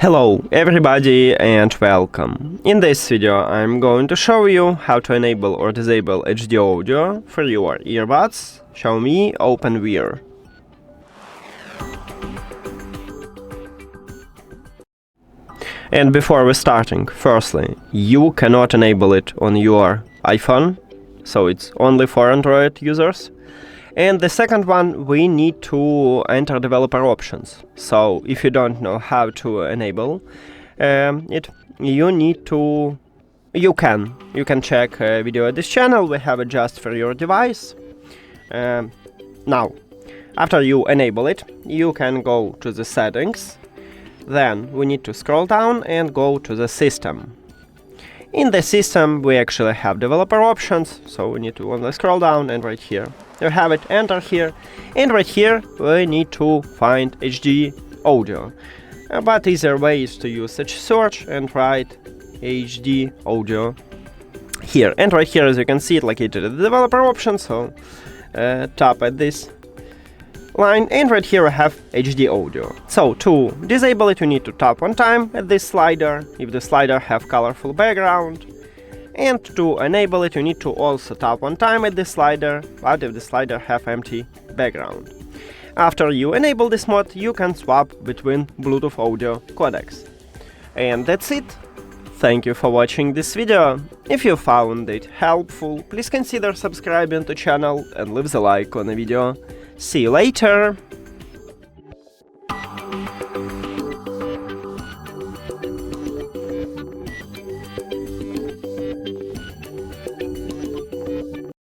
Hello everybody and welcome. In this video I'm going to show you how to enable or disable HD audio for your earbuds XIAOMI OpenWear. And before we starting, firstly, you cannot enable it on your iPhone, so it's only for Android users. And the second one, we need to enter developer options. So if you don't know how to enable it, you can check a video at this channel. We have it just for your device. Now, after you enable it, you can go to the settings. Then we need to scroll down and go to the system. In the system, we actually have developer options, so we need to only scroll down, and right here you have it, enter here, and right here we need to find HD audio. But easier way is to use such search and write HD audio here. And right here, as you can see, it located at the developer option, so tap at this line, and right here I have HD audio. So to disable it, you need to tap one time at this slider if the slider have colorful background, and to enable it you need to also tap one time at this slider, but if the slider have empty background. After you enable this mode, you can swap between Bluetooth audio codecs. And that's it. Thank you for watching this video. If you found it helpful, please consider subscribing to the channel and leave the like on the video. See you later!